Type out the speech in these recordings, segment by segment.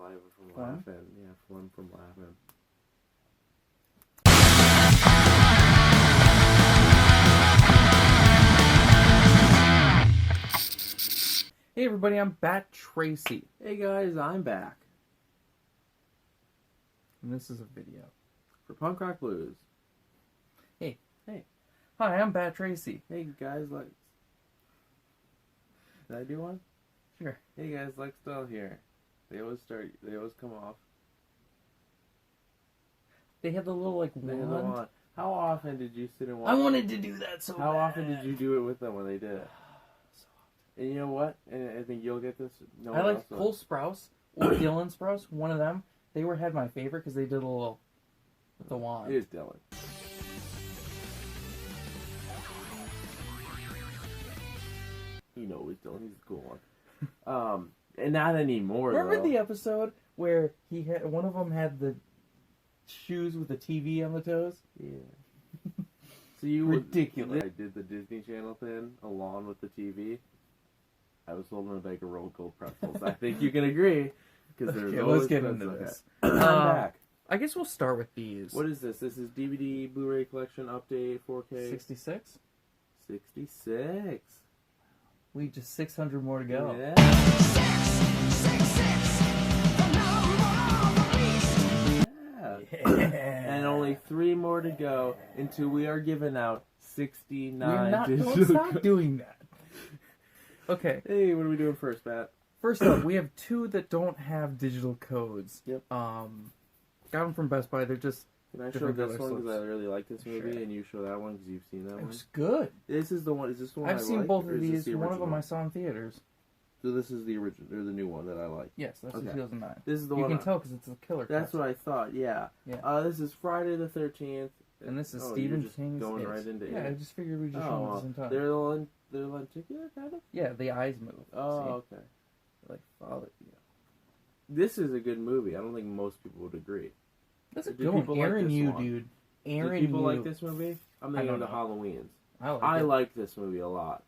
saliva from laughing. Yeah, phlegm from laughing. Hey everybody, I'm Bat Tracy. Hey guys, I'm back. And this is a video. For Punk Rock Blues. Hey. Hey. Hi, I'm Bat Tracy. Hey guys, Lex. Did I do one? Sure. Hey guys, Lex Doll here. They always come off. They had the little, like, They had the wand. wand. How often did you sit and watch? I wanted to do that so How bad. often did you do it with them when they did it? And you know what? And I think you'll get this. No I one like else Cole Sprouse or Dylan Sprouse. One of them. They had my favorite because they did a little with the wand. It is Dylan. You know it was Dylan. He's the cool one. And not anymore. Remember though. the episode where one of them had the shoes with the TV on the toes? Yeah. So you ridiculous. I did the Disney Channel thing along with the TV. I was holding a bag of rolled gold pretzels. I think you can agree. Because there's Okay, always let's get into pretzels. this. I'm back. I guess we'll start with these. What is this? This is DVD Blu-ray collection update 4K. 66? 66. We just 600 more to go. Yeah. And only 3 more to go until we are giving out 69 Don't stop doing that. Okay. Hey, what are we doing first, Matt? First up, we have 2 that don't have digital codes. Yep. Got them from Best Buy. They're just Can I show different this color one because I slips. really like this movie, Sure. and you show that one because you've seen that It one? was good. This is the one. Is this the one I've I seen like, both or of is this these. the One of them original? I saw in theaters. So this is the original, or the new one that I like. Yes, that's Okay. 2009. This is the You one. can tell because it's a killer. That's cut. what I thought. Yeah. Yeah. This is Friday the 13th. And this is Oh, Stephen you're just King's going It. right into Yeah, it. I just figured we'd just show them at the same time. They're lenticular, kind of. Yeah, the eyes move. Oh, See? okay. Like follow. Yeah. This is a good movie. I don't think most people would agree. That's a Do good one. people like Aaron, this you, one? dude. Do Aaron, people you. like this movie? I'm thinking of don't the know. Halloweens. I I like this movie a lot.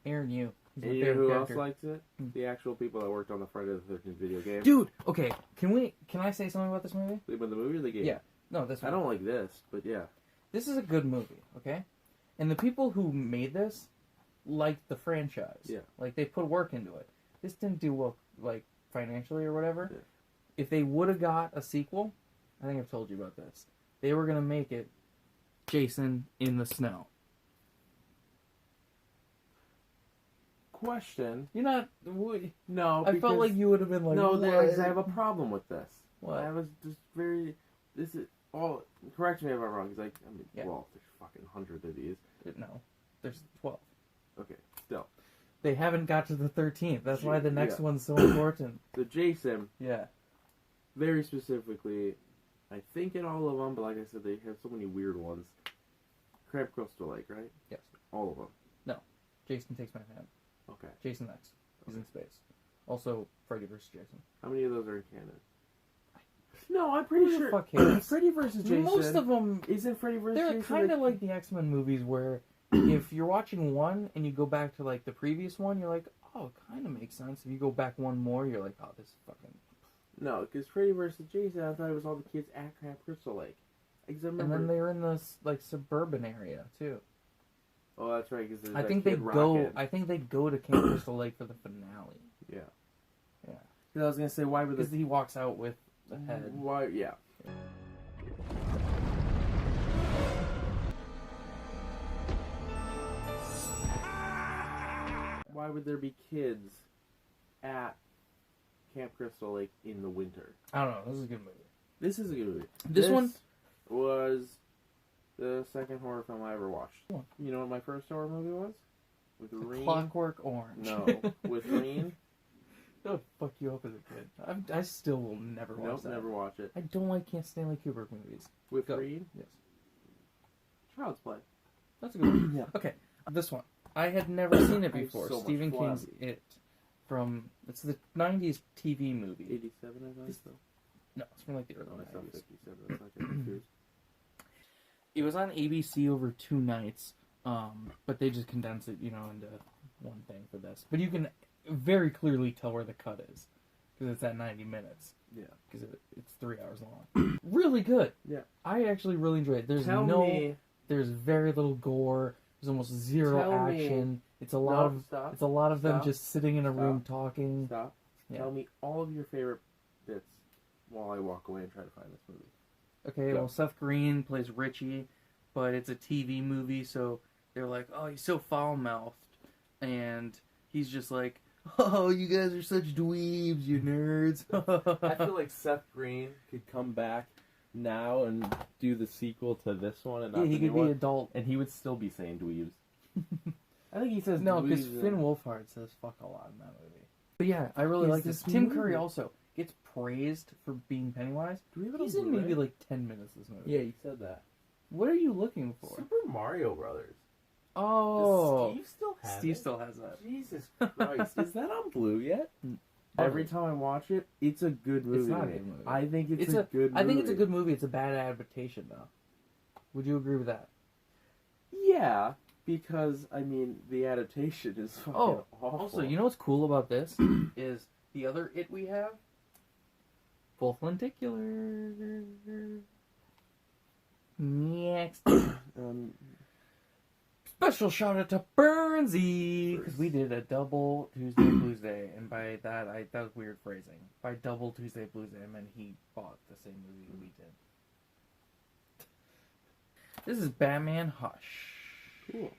Aaron, you. He's my And you know favorite who character. else likes it? Hmm. The actual people that worked on the Friday the 13th video game. Dude, okay. Can I say something about this movie? With the movie or the game? Yeah. No, this one. I don't like this, but yeah. This is a good movie, okay? And the people who made this liked the franchise. Yeah. Like, they put work into it. This didn't do well, like, financially or whatever. Yeah. If they would have got a sequel, I think I've told you about this, they were going to make it Jason in the snow. Question. You're not... No, I felt like you would have been like... No, "What?" I have a problem with this. What? I was just very... This is... Oh, correct me if I'm wrong, because Yeah. well, there's fucking hundreds of these. No. There's 12. Okay, still. They haven't got to the 13th. That's why the next Yeah. one's so important. So Jason, Yeah. very specifically, I think in all of them, but like I said, they have so many weird ones. Crab Crystal Lake, right? Yes. All of them. Jason Takes My Hand. Okay. Jason X. He's in space. Also, Freddy vs. Jason. How many of those are in canon? No, I'm pretty Who the sure. fuck cares? Freddy vs. Jason. Most of them, Isn't Freddy vs. they're Jason? kind of like the X-Men movies where if you're watching one and you go back to like the previous one, you're like, oh, it kind of makes sense. If you go back one more, you're like, oh, this is fucking... No, because Freddy vs. Jason, I thought it was all the kids at Crab Crystal Lake. Because I And remember... then they were in this like suburban area too. Oh, that's right. Because I think they go. I think they go to Camp Crystal Lake for the finale. Yeah. Yeah. Because I was gonna say, why would Because the... he walks out with the head. Why? Yeah. Why would there be kids at Camp Crystal Lake in the winter? I don't know. This is a good movie. This is a good movie. This one was the second horror film I ever watched. What? You know what my first horror movie was? With Reen? Clockwork Orange. No, with Reen. That would fuck you up as a kid. I still will never watch Nope, that. never watch it. I don't like Stanley Kubrick movies. With Go. Reen? Yes. Child's Play. That's a good one. Yeah. Okay, this one. I had never seen it I have before. so much Stephen King's fun. It. It's the 90s TV movie. 87, I think. So. No, it's from like the early Oh, I saw 90s. 57. That's not getting confused. It was on ABC over 2 nights, but they just condensed it, into one thing for this. But you can very clearly tell where the cut is. because it's at 90 minutes. Yeah. Because it's 3 hours long. Really good. Yeah. I actually really enjoyed it. There's there's very little gore. There's almost zero action. It's a lot of them just sitting in a room talking. Stop. Yeah. Tell me all of your favorite bits while I walk away and try to find this movie. Okay, well, Seth Green plays Richie, but it's a TV movie, so they're like, oh, he's so foul-mouthed. And he's just like, oh, you guys are such dweebs, you nerds. I feel like Seth Green could come back now and do the sequel to this one. And not he could be adult. And he would still be saying dweebs. I think he says no, because Finn Wolfhard says fuck a lot in that movie. But yeah, I really like this. Tim Curry also gets praised for being Pennywise. He's in maybe like 10 minutes this movie. Yeah, you said that. What are you looking for? Super Mario Brothers. Oh, Steve still has that. Jesus Christ, is that on Blue yet? Every time I watch it, it's a good movie. It's not a good movie. I think it's a good movie. I think it's a good movie. It's a bad adaptation, though. Would you agree with that? Yeah, because I mean the adaptation is fucking awful. Also, you know what's cool about this is the other It we have, full lenticular. Next. Special shout out to Burnsy, because we did a double Tuesday Blues Day, and by that that was weird phrasing. By double Tuesday Blues Day, I meant he bought the same movie we did. This is Batman Hush. Cool.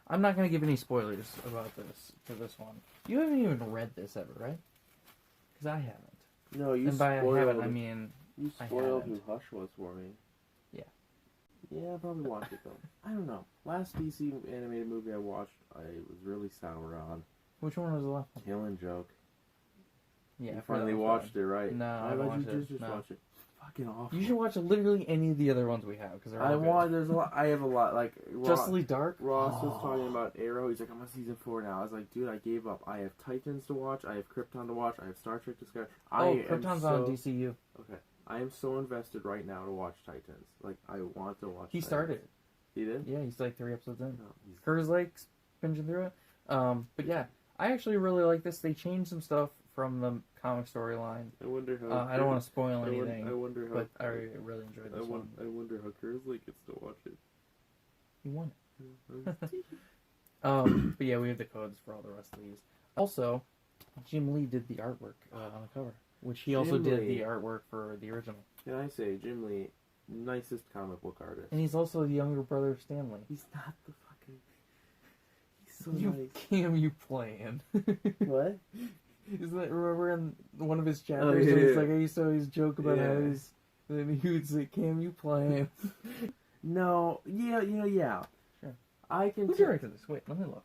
I'm not going to give any spoilers about this for this one. You haven't even read this ever, right? Because I haven't. No, you and by spoiled. I haven't, I mean you spoiled who Hush was for me. Yeah. Yeah, I'll probably watch it though. I don't know. Last DC animated movie I watched, I was really sour on. Which one was the last one? Killing Joke. Yeah, you finally watched it, right? No, I watched it. Just watch it. Fucking awful. You should watch literally any of the other ones we have because they're all good. There's a lot. I have a lot. Like Justice League Dark. Ross was talking about Arrow. He's like, I'm on season 4 now. I was like, dude, I gave up. I have Titans to watch. I have Krypton to watch. I have Star Trek to discuss. Krypton's on DCU. Okay, I am so invested right now to watch Titans. Like, I want to watch. He started. He did. Yeah, he's like 3 episodes in. No, Kurt's like binging through it. But yeah, I actually really like this. They changed some stuff from the comic storyline. I wonder how. I don't want to spoil anything. I wonder how. But I really enjoyed this one. I wonder how Kersley gets to watch it. He won it. But yeah, we have the codes for all the rest of these. Also, Jim Lee did the artwork on the cover, which he also did the artwork for the original. Can I say, Jim Lee, nicest comic book artist. And he's also the younger brother of Stanley. He's not the fucking... He's so nice. Cam, you playing. What? Isn't that, remember in one of his chapters, he's like, I used to always joke about how he's... Then he would say, Cam, you playing. No, yeah. Sure. I can... Who directed this? Wait, let me look.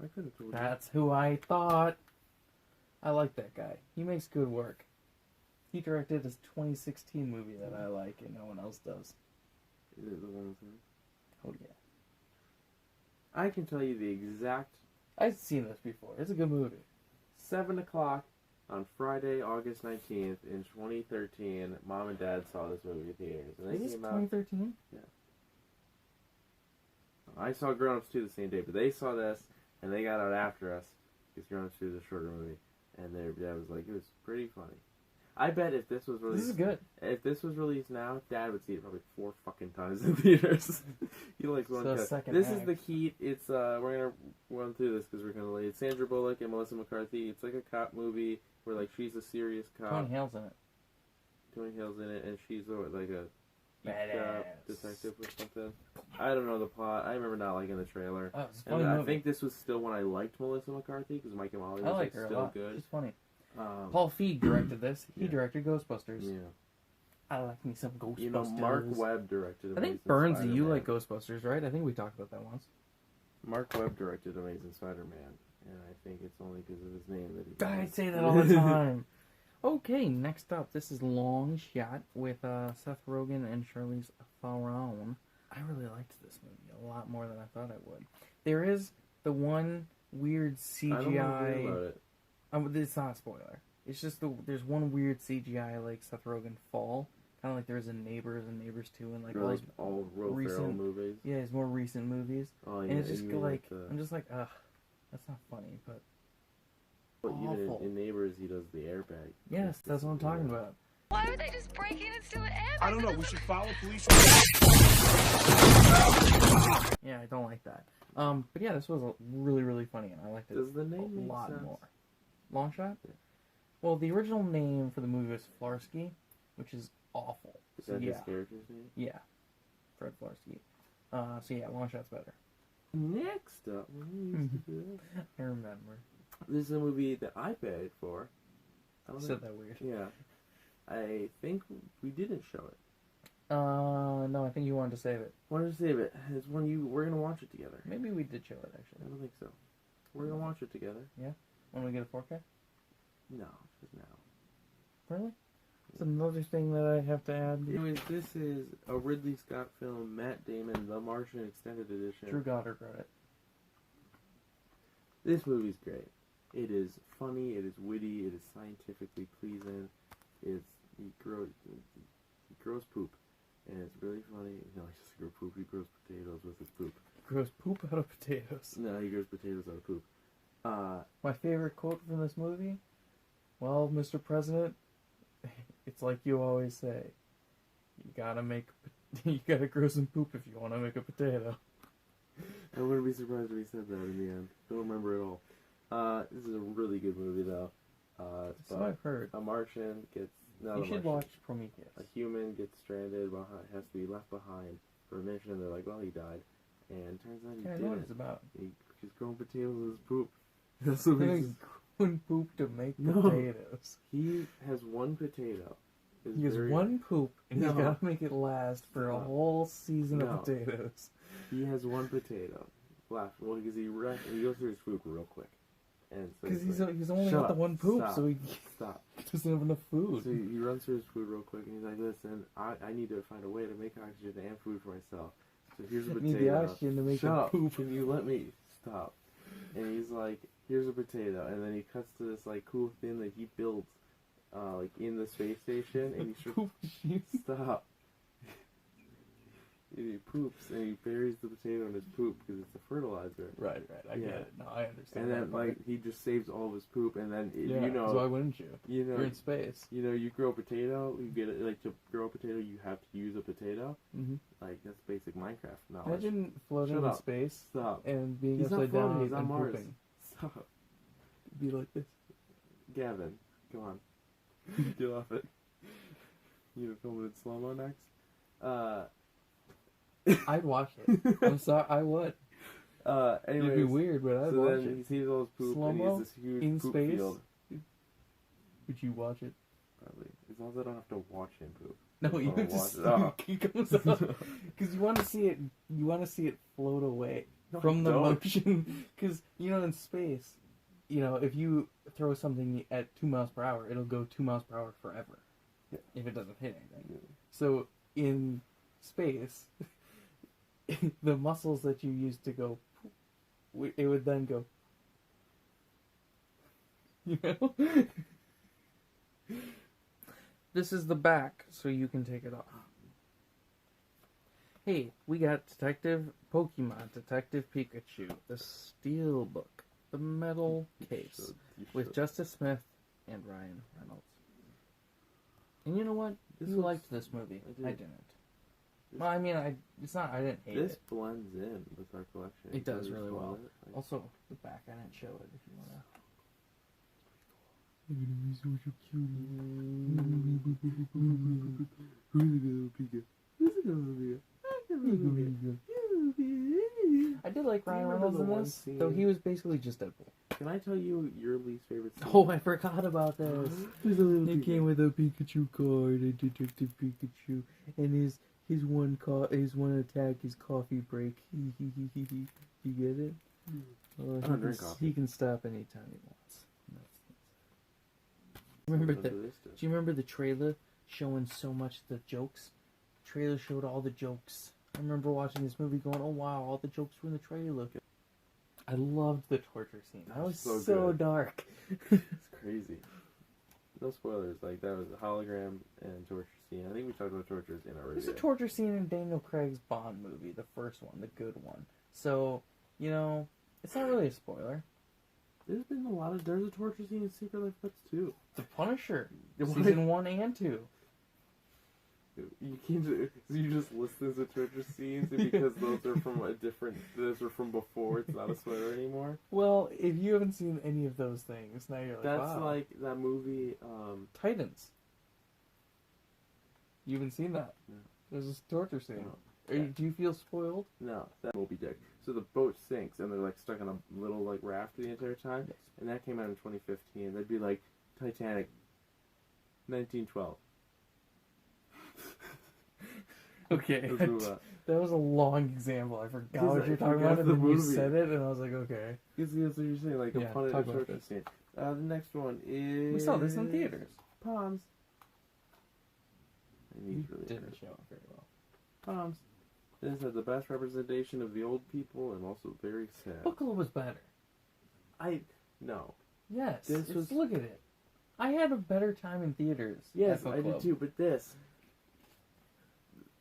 I could have told you. That's who I thought. I like that guy. He makes good work. He directed his 2016 movie that I like and no one else does. Is it the one with him? Oh, yeah. I can tell you the exact... I've seen this before. It's a good movie. 7 o'clock on Friday, August 19th in 2013, Mom and Dad saw this movie in theaters. And Is this 2013? Yeah. I saw Grown Ups 2 the same day, but they saw this, and they got out after us, because Grown Ups 2 is a shorter movie. And their dad was like, it was pretty funny. I bet if this was released... This is good. If this was released now, Dad would see it probably 4 fucking times in theaters. He likes one cut. This is the key. It's, we're gonna run through this because we're gonna lay it. Sandra Bullock and Melissa McCarthy. It's like a cop movie where, like, she's a serious cop. Tony Hale's in it. Tony Hale's in it, and she's, like, a... detective or something. I don't know the plot. I remember not liking the trailer. Oh, it's a funny movie. I think this was still when I liked Melissa McCarthy because Mike and Molly was like her still a lot. good. She's funny. Paul Feig directed this. He directed Ghostbusters. Yeah. I like me some Ghostbusters. You know, Mark Webb directed Amazing I think Burnsy, Spider-Man. you like Ghostbusters, right? I think we talked about that once. Mark Webb directed Amazing Spider-Man, and I think it's only because of his name that he... I say that all the time. Okay, next up, this is Long Shot with Seth Rogen and Charlize Theron. I really liked this movie a lot more than I thought I would. There is the one weird CGI... I don't want to hear about it. It's not a spoiler. It's just there's one weird CGI like Seth Rogen fall, kind of like there's in Neighbors and Neighbors 2 and like all recent movies. Yeah, his more recent movies. Oh yeah, and it's just like I'm just like ugh. That's not funny, but even in Neighbors, he does the airbag. Yes, that's what I'm talking about. Why would they just break in and steal an airbag? I don't know. We should follow police. Yeah, I don't like that. But yeah, this was really, really funny, and I liked it Does the name a make lot sense? more. Long Shot? Yeah. Well, the original name for the movie was Flarsky, which is awful. Is that his character's name? Yeah. Fred Flarsky. So yeah, Long Shot's better. Next up, I remember. this is a movie that I paid for. I said that weird. Yeah. I think we didn't show it. No, I think you wanted to save it. Wanted to save it. It's when we're gonna watch it together. Maybe we did show it, actually. I don't think so. We're gonna watch it together. Yeah? When we get a 4K? No, just now. Really? It's another thing that I have to add. Anyways, this is a Ridley Scott film, Matt Damon, The Martian Extended Edition. Drew Goddard wrote it. This movie's great. It is funny, it is witty, it is scientifically pleasing. He grows poop, and it's really funny. No, he doesn't grow poop, he grows potatoes with his poop. He grows poop out of potatoes. No, he grows potatoes out of poop. My favorite quote from this movie? Well, Mr. President, it's like you always say. You gotta grow some poop if you want to make a potato. I wouldn't be surprised if he said that in the end. Don't remember at all. This is a really good movie, though. That's what I've heard. A Martian gets... You should watch Prometheus. A human gets stranded, has to be left behind for a mission. They're like, well, he died. And turns out he didn't. I know what it's about. He's growing potatoes with his poop. That's what he's growing poop to make potatoes. He has one potato. He has one poop, and he's got to make it last for a whole season of potatoes. He has one potato left. Well, because he goes through his food real quick. Because he's only got the one poop, so he doesn't have enough food. So he runs through his food real quick, and he's like, listen, I need to find a way to make oxygen and food for myself. So here's a potato. I need the oxygen to make the poop. Can you let me stop? And he's like, here's a potato. And then he cuts to this like cool thing that he builds like in the space station, and he stop. He poops and he buries the potato in his poop because it's a fertilizer. Right. I get it. No, I understand. And then like he just saves all of his poop, and then so why wouldn't you? You're in space. You grow a potato. You get it like to grow a potato. You have to use a potato. Mm-hmm. Like that's basic Minecraft knowledge. Imagine floating in space. Stop. And being He's upside not floating, down he's on and Mars. pooping. Stop. Be like this. Gavin, come on. Get off it. You gonna film it in slow-mo next? I'd watch it. I'm sorry, I would. Anyways, it'd be weird, but I'd watch it. He sees all his poop, and he has this huge in poop space? field. Would you watch it? Probably. As long as I don't have to watch him poop. No, you just he comes up because you want to see it. You want to see it float away from the motion. Because in space, if you throw something at 2 miles per hour, it'll go 2 miles per hour forever. Yeah. If it doesn't hit anything. Yeah. So in space, the muscles that you use to go, it would then go. This is the back, so you can take it off. Hey, we got Detective Pikachu, the steel book, the metal case, with Justice Smith and Ryan Reynolds. And you know what? You liked this movie. I didn't. Well, I mean, I didn't hate it. This blends in with our collection. It does really well. Also, the back, I didn't show it if you want to. I did like Ryan Reynolds in this, though he was basically just Deadpool. Can I tell you your least favorite scene? Oh, I forgot about this. It came with a Pikachu card, a Detective Pikachu, and his one attack is coffee break. You get it? I don't drink coffee. He can stop anytime he wants. Do you remember the trailer showing so much the jokes? The trailer showed all the jokes. I remember watching this movie going, oh wow, all the jokes were in the trailer. I loved the torture scene. That was so dark. It's crazy. No spoilers. Like, that was a hologram and torture scene. I think we talked about tortures in our review. There's a torture scene in Daniel Craig's Bond movie, the first one, the good one. So, it's not really a spoiler. There's a torture scene in Secret Life Pets too. The Punisher, season 1 and 2. You just list those as torture scenes because those are from before. It's not a spoiler anymore. Well, if you haven't seen any of those things, now you're like, that's wow. like that movie, Titans. You haven't seen that? No. There's a torture scene. No. Do you feel spoiled? No, that Moby Dick. So the boat sinks and they're like stuck on a little like raft the entire time. Yes. And that came out in 2015. That'd be like Titanic, 1912. Okay, that was a long example. I forgot what you're talking about, and then you said it, and I was like, okay. That's what you're saying, like a torture scene. The next one is... We saw this in theaters. Poms. You didn't show it very well. Poms. This had the best representation of the old people, and also very sad. Book Club was better. No. Yes, look at it. I had a better time in theaters. Yes, I did too, but this...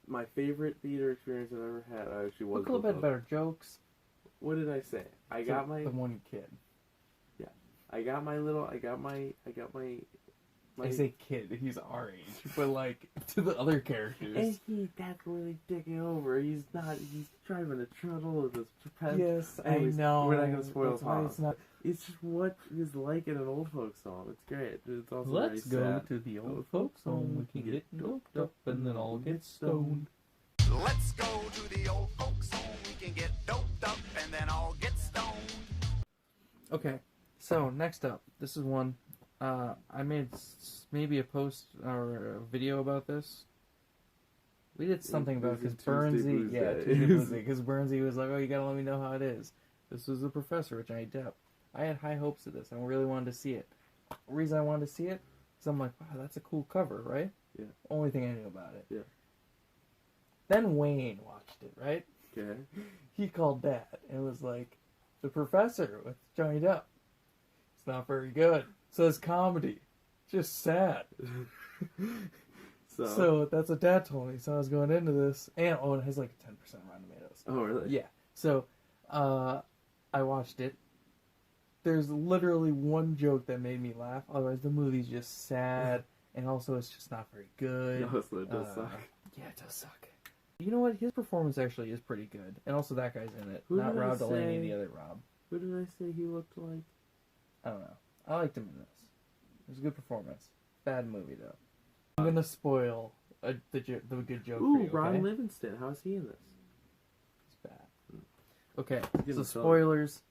My favorite theater experience I've ever had actually was... Book Club had better jokes. What did I say? I got my... The one kid. Yeah. I got my... I say kid, he's our age, but like, to the other characters. And that's really dicking over. He's driving a trundle with his trapeze. Yes, anyways, I know. We're not going to spoil Poms. It's just what is like in an old folk song. It's great. It's also Let's very go sad. to the old folks home. We can get doped up and then all get stoned. Let's go to the old folks home. We can get doped up and then all get stoned. Okay, so next up, this is one. I made maybe a post or a video about this. We did something about it because Burnsy, because Burnsy was like, "Oh, you gotta let me know how it is." This was The Professor with Johnny Depp. I had high hopes of this. I really wanted to see it. The reason I wanted to see it is I'm like, wow, that's a cool cover, right? Yeah. Only thing I knew about it. Yeah. Then Wayne watched it, right? Okay. He called Dad and was like, The Professor with Johnny Depp. It's not very good. So it's comedy. Just sad. So that's what Dad told me. So I was going into this. And, it has like 10% Rotten Tomatoes. Oh, really? Yeah. So, I watched it. There's literally one joke that made me laugh. Otherwise, the movie's just sad. And also, it's just not very good. No, so it does suck. Yeah, it does suck. You know what? His performance actually is pretty good. And also, that guy's in it. Not Rob Delaney, the other Rob. Who did I say he looked like? I don't know. I liked him in this. It was a good performance. Bad movie, though. I'm going to spoil the good joke for you, okay? Ron Livingston. How's he in this? It's bad. Okay, so spoilers.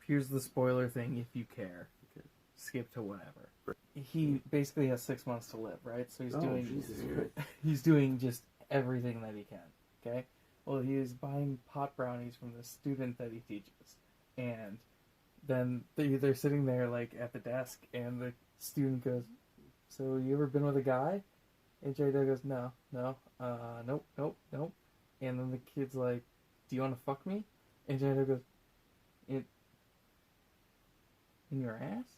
Here's the spoiler thing if you care. Okay. Skip to whatever. He basically has 6 months to live, right? So he's doing just everything that he can, okay? Well, he is buying pot brownies from the student that he teaches. And then they're sitting there, like, at the desk, and the student goes, so you ever been with a guy? And Johnny Depp goes, no, nope. And then the kid's like, do you want to fuck me? And Johnny Depp goes, in your ass?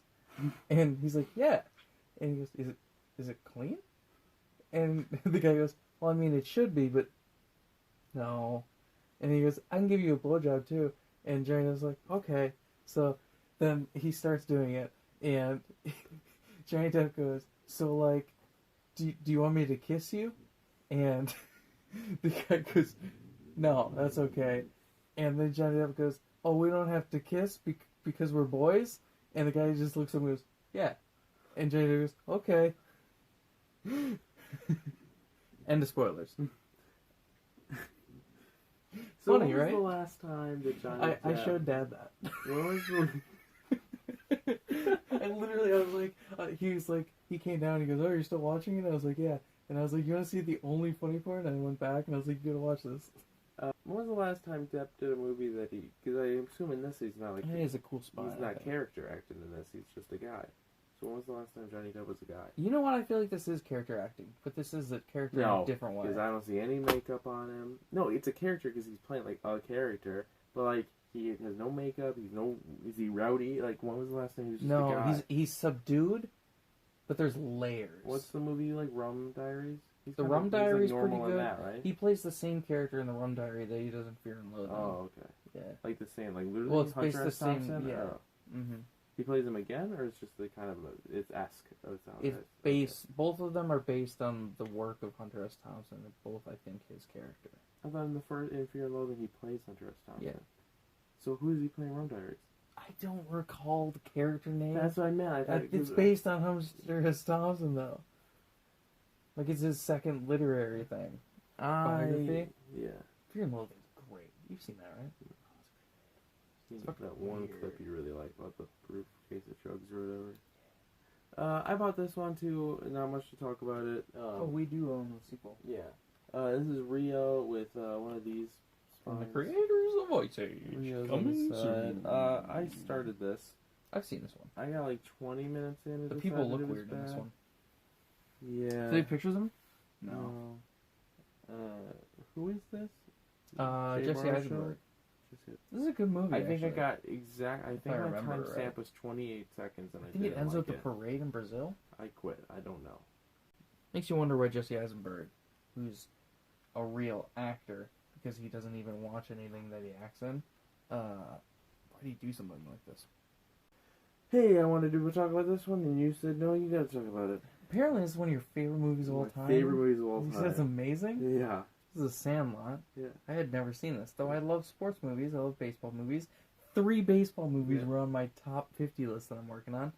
And he's like, yeah. And he goes, is it clean? And the guy goes, well, I mean, it should be, but no. And he goes, I can give you a blowjob too. And Johnny Depp's like, okay. So then he starts doing it, and Johnny Depp goes, so like, do you want me to kiss you? And the guy goes, no, that's okay. And then Johnny Depp goes, oh, we don't have to kiss because we're boys? And the guy just looks at him and goes, yeah. And Johnny Depp goes, okay. End of spoilers. So funny, right? When was the last time that Johnny Depp... I showed Dad that. When was the... I was like, he came down and he goes, oh, you're still watching it? I was like, yeah. And I was like, you want to see the only funny part? And I went back and I was like, you gotta watch this. When was the last time Depp did a movie that he... Because I assume in this he's not like... He has a cool spot. He's not character acting in this, he's just a guy. So when was the last time Johnny Depp was a guy? You know what? I feel like this is character acting. But this is a character in a different way. Because I don't see any makeup on him. No, it's a character because he's playing like a character. But like, he has no makeup, is he rowdy? Like, when was the last time he was just a guy? No, he's subdued, but there's layers. What's the movie you like, Rum Diaries? The Rum Diary is pretty good. That, right? He plays the same character in the Rum Diary that he does in Fear and Loathing. Oh, okay. Yeah. Like the same, like literally. Well, it's Hunter based the S. same. Thompson, Yeah. Mm-hmm. He plays him again, or it's just the kind of it's esque. It's based. Okay. Both of them are based on the work of Hunter S. Thompson. They're both, I think, his character. I thought in the first in Fear and Loathing he plays Hunter S. Thompson. Yeah. So who is he playing Rum Diaries? I don't recall the character name. That's what I meant. It's based on Hunter S. Thompson, though. Like, it's his second literary thing. Biography. Yeah. Fear and Loathing is great. You've seen that, right? It's that one clip you really like about the briefcase of drugs or whatever. I bought this one too. Not much to talk about it. We do own the sequel. Yeah. This is Rio with one of these. From the creators of Ice Age. Coming soon. I started this. I've seen this one. I got like 20 minutes in. The people look weird in this one. Yeah. Do they have pictures of them? No. Who is this? Jesse Eisenberg. This is a good movie. I think actually. I got exact. I think my timestamp was 28 seconds, and I think it ends with the parade in Brazil. I quit. I don't know. Makes you wonder why Jesse Eisenberg, who's a real actor, because he doesn't even watch anything that he acts in, why do you do something like this? Hey, I wanted to talk about this one, and you said no. You got to talk about it. Apparently, it's one of your favorite movies of all time. Favorite movies of all time. You said it's amazing. Yeah. This is a Sandlot. Yeah. I had never seen this, though I love sports movies. I love baseball movies. 3 baseball movies were on my top 50 list that I'm working on.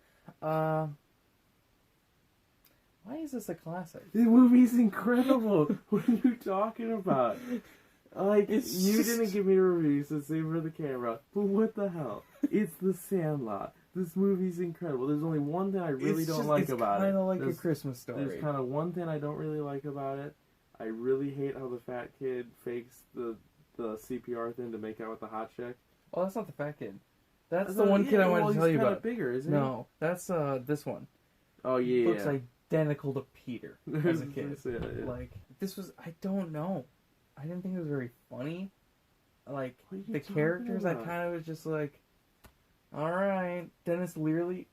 Why is this a classic? The movie's incredible. What are you talking about? Like, you didn't give me a review, so save for the camera. But what the hell? It's The Sandlot. This movie's incredible. There's only one thing I really don't like about it. It's kind of like A Christmas Story. There's kind of one thing I don't really like about it. I really hate how the fat kid fakes the CPR thing to make out with the hot chick. Oh, that's not the fat kid. That's the one kid I wanted to tell you about. He's bigger, isn't he? No, that's this one. Oh, yeah. He looks identical to Peter as a kid. Yeah. Like, this was, I don't know. I didn't think it was very funny. Like, the characters, I kind of was just like, alright. Dennis Leary,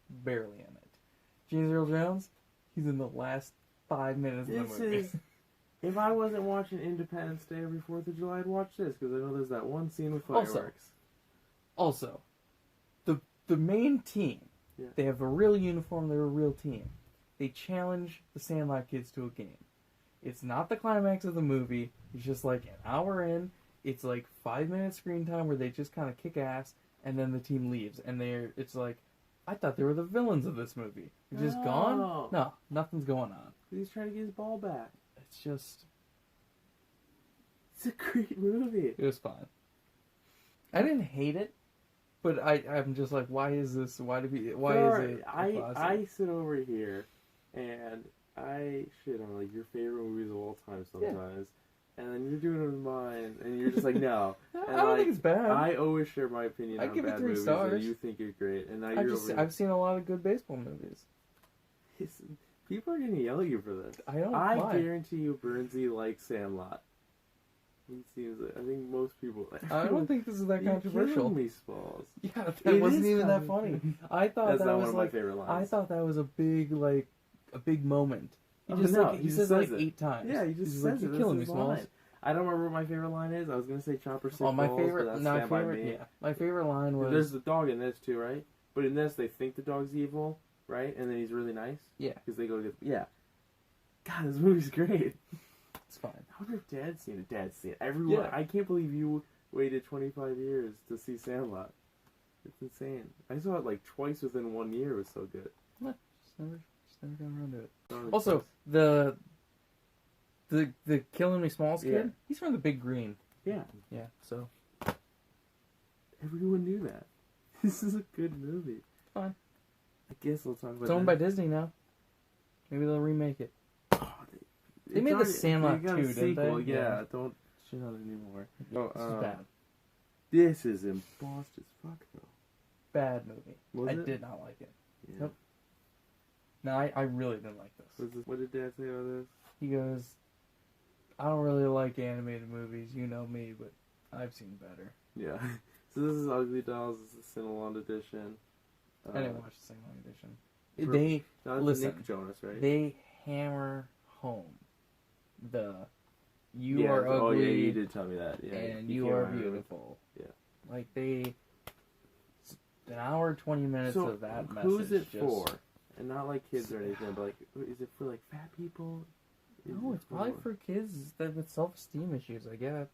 barely in it. James Earl Jones, he's in the last 5 minutes of the movie. If I wasn't watching Independence Day every 4th of July, I'd watch this, because I know there's that one scene with fireworks. Also, the main team, they have a real uniform, they're a real team. They challenge the Sandlot kids to a game. It's not the climax of the movie, it's just like an hour in, it's like 5 minutes screen time where they just kind of kick ass, and then the team leaves, and it's like, I thought they were the villains of this movie. They're just gone? No, nothing's going on. He's trying to get his ball back. It's just... It's a great movie. It was fun. I didn't hate it, but I'm just like, why is this? Why is it? I sit over here, and I shit on like your favorite movies of all time sometimes, and then you're doing it with mine, and you're just like, no. And I don't think it's bad. I always share my opinion on bad movies, stars. and you think you're great, and now I've seen a lot of good baseball movies. People are gonna yell at you for this. I guarantee you, Bernsey likes Sandlot. He seems like, I think most people. I don't think this is that controversial. Me, Smalls. Yeah, that wasn't even that funny. I thought that was one of my favorite lines. I thought that was a big moment. He says it 8 times. Yeah, he just says You're killing me, Smalls. I don't remember what my favorite line is. I was gonna say Chopper Sick my balls, favorite. but My favorite line was. There's the dog in this too, right? But in this, they think the dog's evil, right? And then he's really nice. Yeah. Because they go to get. God, this movie's great. It's fine. I wonder if Dad's seen it. Dad's seen it. Everyone. Yeah. I can't believe you waited 25 years to see Sandlot. It's insane. I saw it like twice within 1 year. It was so good. What? Just never got around to it. Also, the Killing Me Smalls kid, he's from the Big Green. Yeah. Yeah, so. Everyone knew that. This is a good movie. Fine. I guess we'll talk about it. It's owned by Disney now. Maybe they'll remake it. They made the Sandlot too, didn't they? Yeah, don't shit on it anymore. This is bad. This is embossed as fuck, though. Bad movie. I did not like it. Yeah. Nope. No, I really didn't like this. What did Dad say about this? He goes, I don't really like animated movies, you know me, but I've seen better. Yeah. So this is UglyDolls. This is Sandlot edition. I didn't watch the Sandlot edition. Listen, Nick Jonas, right? They hammer home the you are ugly. Oh yeah, you did tell me that. Yeah, and you are beautiful. Yeah. Like they an hour, 20 minutes so of that message. Who's it for? And not like kids or anything, but like, is it for like fat people? No, it's probably for kids that with self-esteem issues, I guess.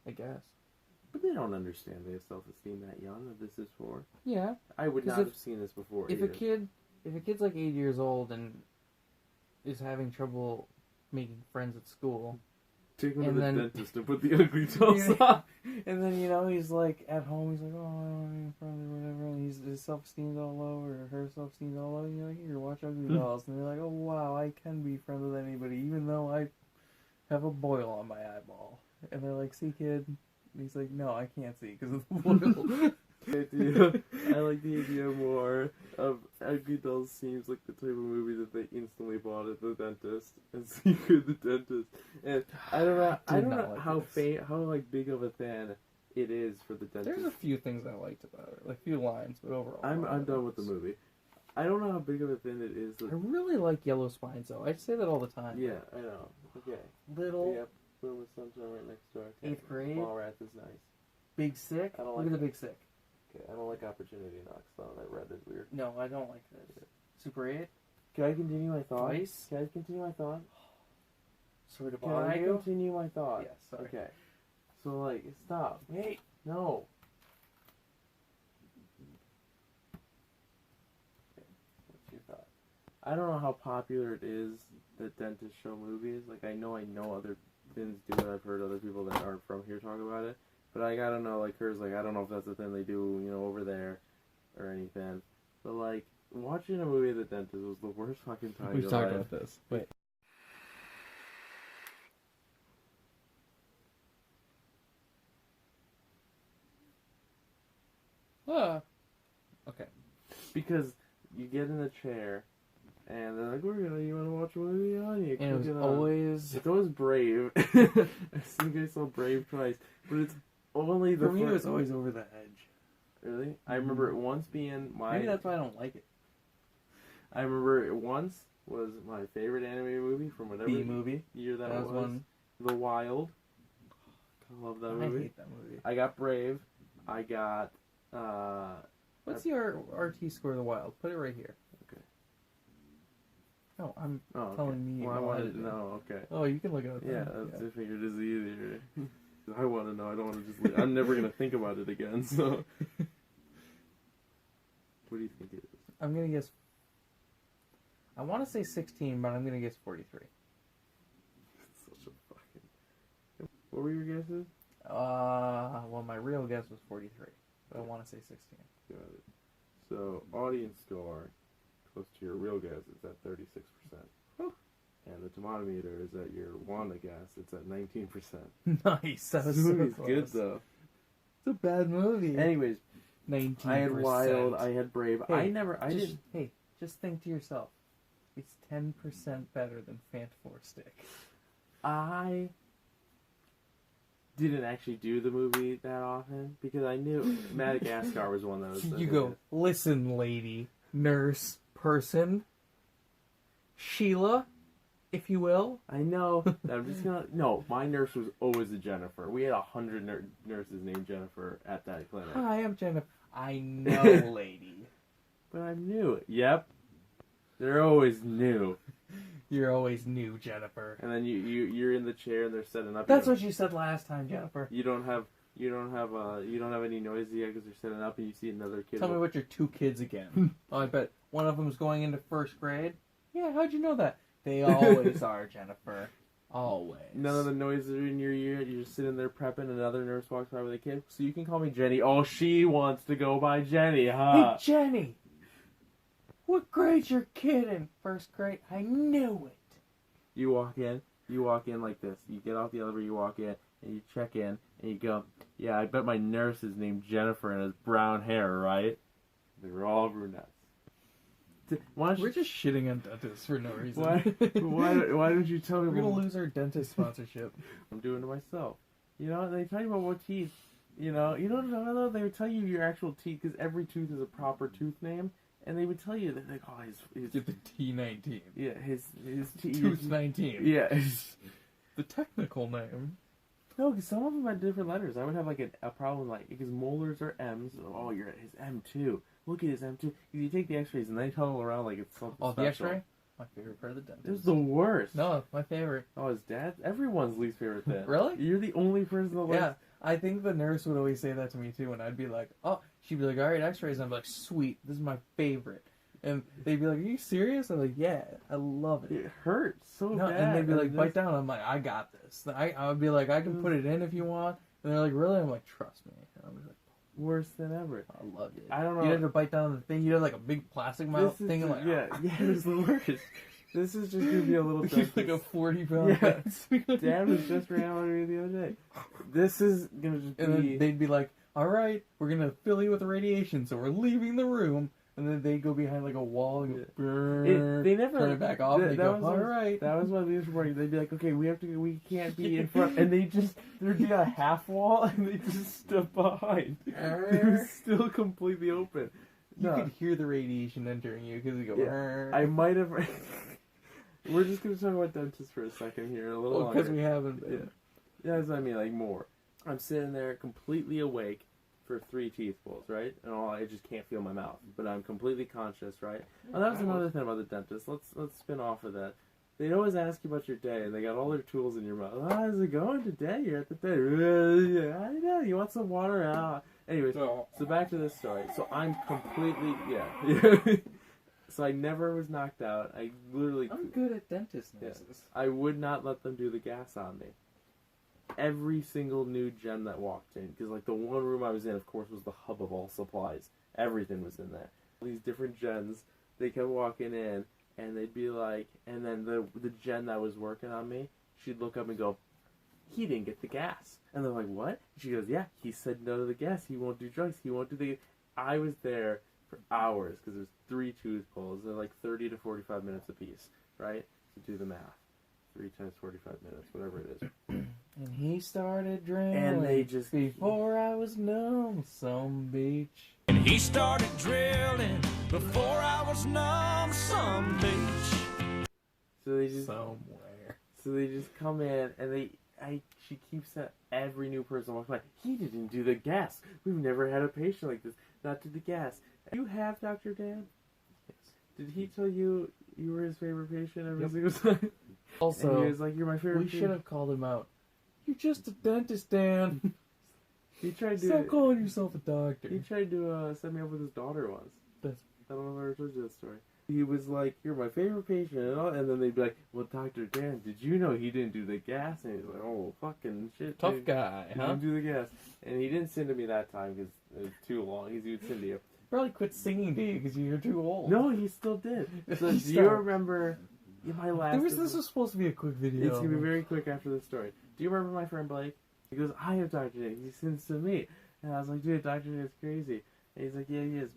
But they don't understand they have self-esteem that young that this is for. Yeah. I would not have seen this before. If a kid's like 8 years old and is having trouble making friends at school, take him to the dentist and put the UglyDolls on. And then, he's like at home, he's like, oh, I don't have any friends or whatever, and his self-esteem's all low, or her self-esteem's all low, and you're like, here, watch UglyDolls. And they're like, oh, wow, I can be friends with anybody, even though I have a boil on my eyeball. And they're like, see, kid? And he's like, no, I can't see because of the boil. I like the idea more of UglyDolls seems like the type of movie that they instantly bought at the dentist and secret the dentist. And I don't know how like big of a fan it is for the dentist. There's a few things I liked about it, like a few lines, but overall I'm done with the movie. I don't know how big of a fan it is. I really like Yellow Spines though. I say that all the time. Yeah, I know. Okay. Little. Yep. Little Sunshine right next door. 8th grade. Mallrats is nice. Big Sick. I don't Look like at the Big Sick. Okay, I don't like Opportunity Knocks though. That red is weird. No, I don't like this. Super 8. Can I continue my thought? Twice. Can I continue my thought? Sorry to Can bother I you. continue my thought? Yes. Sorry. Okay. So like, stop. Wait. No. Okay. What's your thought? I don't know how popular it is that dentists show movies. Like I know other things do it. I've heard other people that aren't from here talk about it. But I don't know, like hers, like I don't know if that's the thing they do, over there or anything. But like watching a movie at the dentist was the worst fucking time. We've talked about this. Wait. Okay. Because you get in the chair and they're like, you want to watch a movie on you? And it's always Brave. I think I saw Brave twice, but it's only the. For me, it was always Over the Edge. Really? I remember it once being my. Maybe that's why I don't like it. I remember it once was my favorite anime movie from whatever movie year that was. One. The Wild. I love that movie. I hate that movie. I got Brave. I got. What's the RT score of The Wild? Put it right here. Okay. No, I'm telling me. Well, I wanted to know. Okay. Oh, you can look it up. Yeah, I figured it's easier. I want to know. I don't want to just. I'm never gonna think about it again. So. What do you think it is? I'm gonna guess. I want to say 16, but I'm gonna guess 43. Such a fucking. What were your guesses? Well, my real guess was 43, but I want to say 16. Got it. So, audience score, close to your real guess, is at 36%. Oh. And the tomato meter is at your Wanda guess, it's at 19%. Nice. That was This movie's so good, though. It's a bad movie. Anyways, 19%. I had Wild, I had Brave. Hey, just think to yourself. It's 10% better than Fant 4 Stick. I didn't actually do the movie that often because I knew Madagascar was one that was. You go, listen, lady, nurse, person, Sheila, if you will. I know. I'm just gonna. No, my nurse was always a Jennifer. We had 100 nurses named Jennifer at that clinic. Hi, I'm Jennifer. I know, lady. But I'm new. Yep. They're always new. You're always new, Jennifer. And then you're in the chair and they're setting up. That's what you said last time, Jennifer. You don't have any noise yet because they're setting up and you see another kid. Tell me about your 2 kids again. Oh, I bet one of them's going into 1st grade. Yeah, how'd you know that? They always are, Jennifer. Always. None of the noises are in your ear. You're just sitting there prepping. Another nurse walks by with a kid. So you can call me Jenny. Oh, she wants to go by Jenny, huh? Hey, Jenny. What grade's your kid in? 1st grade? I knew it. You walk in like this. You get off the elevator, you walk in, and you check in, and you go, yeah, I bet my nurse is named Jennifer and has brown hair, right? They were all brunettes. We're just shitting on dentists for no reason. Why don't you tell me? We're going to lose our dentist sponsorship. I'm doing it myself. They tell you about what teeth, you don't know, they would tell you your actual teeth, because every tooth is a proper tooth name. And they would tell you that they call his get the T19. Yeah, his Tooth 19. Yeah, the technical name. No, because some of them had different letters. I would have like a problem like because molars are M's. Oh, you're at his M2. Look at his M2. You take the X-rays and they tunnel around like it's something special. The X-ray? My favorite part of the dentist. It was the worst. No, my favorite. Oh, his dad? Everyone's least favorite then. Really? You're the only person that likes... Yeah, I think the nurse would always say that to me too, and I'd be like, oh, she'd be like, all right, X-rays, and I'm like, sweet, this is my favorite. And they'd be like, are you serious? I'm like, yeah, I love it. It hurts so bad. And they'd be like, bite down. I'm like, I got this. I would be like, I can put it in if you want. And they're like, really? I'm like, trust me. And I'm like, worse than ever. I loved it. I don't know. You had to bite down on the thing. You had like a big plastic mouth thing. And like, yeah, it was the worst. This is just gonna be a little like a 40-pound yeah. Dad was just around with me the other day. This is gonna just be... And then they'd be like, alright, we're gonna fill you with radiation, so we're leaving the room. And then they'd go behind like a wall and go, they never turn it back off. And they go, alright. That was one of the issues where they'd be like, okay, we can't be in front. And there'd be a half wall and they just stood behind. It was still completely open. You could hear the radiation entering you because you go, yeah, I might have... We're just going to talk about dentists for a second here, a little longer. Because we haven't been. Yeah, that's what I mean, like more. I'm sitting there completely awake for 3 teeth pulls, right? And I just can't feel my mouth, but I'm completely conscious, right? And that was another thing about the dentist. Let's spin off of that. They'd always ask you about your day, and they got all their tools in your mouth. Oh, how's it going today? You're at the day. I know, you want some water? Anyways, so back to this story. So I'm completely, yeah. So I never was knocked out. I literally... I'm good at dentist nurses. Yeah. I would not let them do the gas on me. Every single new gen that walked in, because like the one room I was in, of course, was the hub of all supplies. Everything was in there. All these different gens, they kept walking in, and they'd be like... And then the gen that was working on me, she'd look up and go, he didn't get the gas. And they're like, what? She goes, yeah, he said no to the gas. He won't do drugs. He won't do the... I was there for hours because there's 3 tooth pulls. They're like 30 to 45 minutes apiece, right? So do the math. 3 times 45 minutes, whatever it is. And he started drilling. And they just... Before I was numb, some beach. And he started drilling before I was numb, some beach. So they just... Somewhere. So they just come in and she keeps saying every new person walks by, he didn't do the gas. We've never had a patient like this not do the gas. You have Dr. Dan? Yes. Did he tell you you were his favorite patient every single time? Also, and he was like, you're my favorite patient. We should have called him out. You're just a dentist, Dan. He tried to... Stop calling yourself a doctor. He tried to set me up with his daughter once. I don't know if I ever told you that story. He was like, you're my favorite patient, and then they'd be like, well, Dr. Dan, did you know he didn't do the gas? And he's like, oh, fucking shit, Tough dude. guy, He huh? didn't do the gas. And he didn't sing to me that time because it was too long. He would sing to you. Probably quit singing to you because you're too old. No, he still did. So do you remember my last... This was supposed to be a quick video. It's going to be very quick after this story. Do you remember my friend Blake? He goes, I have Dr. Dan. He sings to me. And I was like, dude, Dr. Dan is crazy. And he's like, yeah, he is.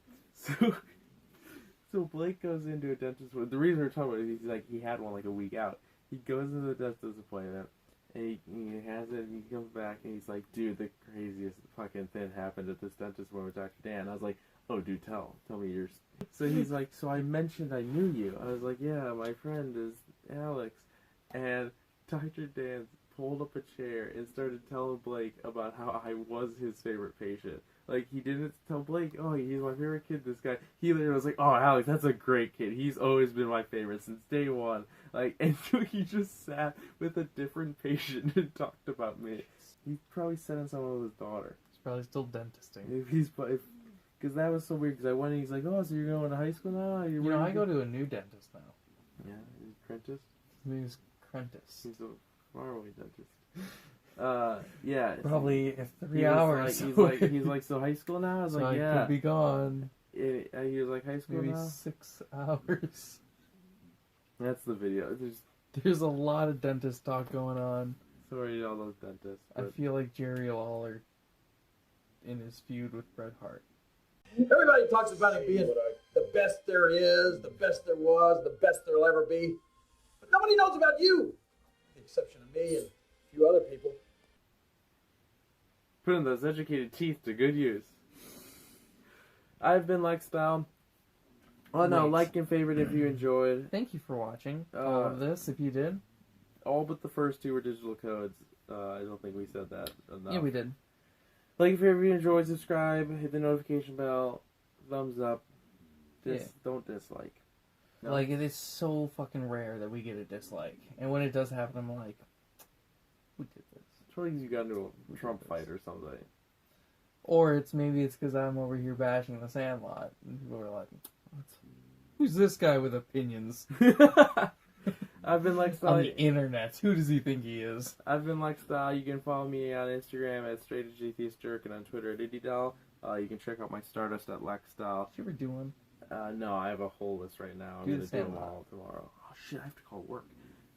So Blake goes into a dentist. The reason we're talking about it is he's like, he had one like a week out. He goes into the dentist appointment, and he has it, and he comes back, and he's like, dude, the craziest fucking thing happened at this dentist appointment with Dr. Dan. I was like, oh, dude, tell me yours. So he's like, so I mentioned I knew you. I was like, yeah, my friend is Alex. And Dr. Dan pulled up a chair and started telling Blake about how I was his favorite patient. Like, he didn't tell Blake, oh, he's my favorite kid, this guy. He literally was like, oh, Alex, that's a great kid. He's always been my favorite since day one. Like, and so he just sat with a different patient and talked about me. He's probably sending someone with his daughter. He's probably still dentisting. Because that was so weird, because I went and he's like, oh, so you're going to high school now? I go to a new dentist now. Yeah, he's Prentice? His name is Prentice. He's a faraway dentist. Yeah. Probably 3 hours. He's like, so high school now? I was like, yeah. I could be gone. He was like, high school maybe now? 6 hours. That's the video. There's a lot of dentist talk going on. Sorry to all those dentists. I feel like Jerry Lawler in his feud with Bret Hart. Everybody talks about him being the best there is, the best there was, the best there'll ever be. But nobody knows about you, with the exception of me and a few other people. Putting those educated teeth to good use. I've been Lex Bell. Oh no, like and favorite if you enjoyed. Thank you for watching all of this, if you did. All but the first 2 were digital codes. I don't think we said that enough. Yeah, we did. Like, if you enjoyed, subscribe, hit the notification bell, thumbs up. Don't dislike. No. Like, it is so fucking rare that we get a dislike. And when it does happen, I'm like, who did this? It's probably because you got into a Trump fight or something. Or maybe it's because I'm over here bashing the Sandlot. And people are like, who's this guy with opinions? I've been like on the internet. Who does he think he is? I've been like Style. You can follow me on Instagram at StraightAGTheistJerk and on Twitter at UglyDolls. You can check out my Stardust at LexStyle. Did you ever do one? No, I have a whole list right now. I'm going to do them all tomorrow. Oh shit, I have to call work.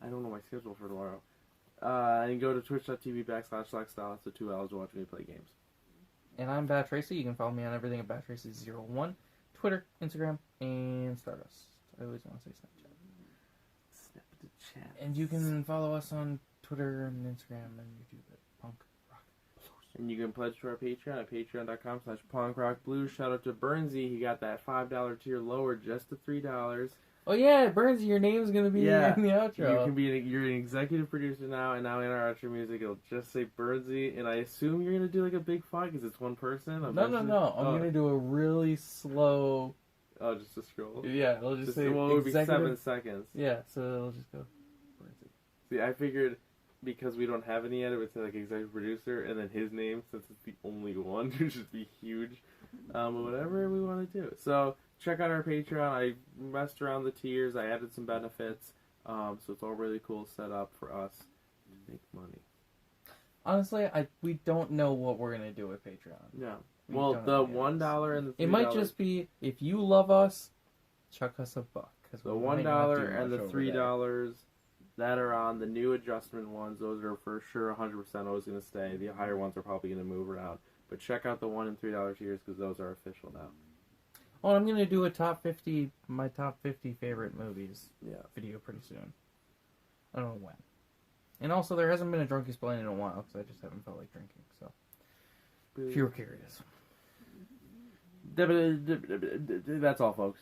I don't know my schedule for tomorrow. And go to twitch.tv/LexStyle. That's the 2 hours to watch me play games. And I'm Bat Tracy. You can follow me on everything at BatTracy01. Twitter, Instagram, and Stardust. I always want to say Snapchat. And you can follow us on Twitter and Instagram and YouTube at Punk Rock Blues. And you can pledge to our Patreon at patreon.com/punkrockblues. Shout out to Bernsey. He got that $5 tier lowered just to $3. Oh yeah, Bernsey, your name's gonna be in the outro. You can be you're an executive producer now, and now in our outro music it'll just say Bernsey. And I assume you're gonna do like a big font because it's one person. No. I'm gonna do a really slow. Oh, just a scroll. Yeah, it'll just say. Well, it would be 7 seconds. Yeah, so it'll just go. Bernsey. See, I figured because we don't have any yet, it would say like executive producer, and then his name, since it's the only one, would just be huge. But whatever we want to do. So check out our Patreon. I messed around the tiers. I added some benefits. So it's all really cool set up for us to make money. Honestly, we don't know what we're gonna do with Patreon. Yeah. Well, the $1 and the $3. It might just be if you love us, chuck us a buck. The $1 and the $3 that are on the new adjustment ones. Those are for sure 100% always gonna stay. The higher ones are probably gonna move around. But check out the $1 and $3 tiers because those are official now. Oh, I'm gonna do a my top 50 favorite movies video pretty soon. I don't know when. And also, there hasn't been a Drunk Explain in a while because I just haven't felt like drinking. So, if you were curious, that's all, folks.